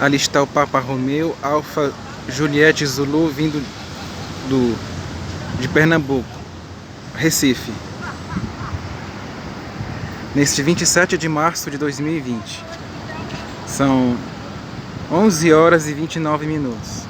Ali está o Papa Romeu, Alfa Juliette Zulu, vindo de Pernambuco, Recife. Neste 27 de março de 2020. São 11 horas e 29 minutos.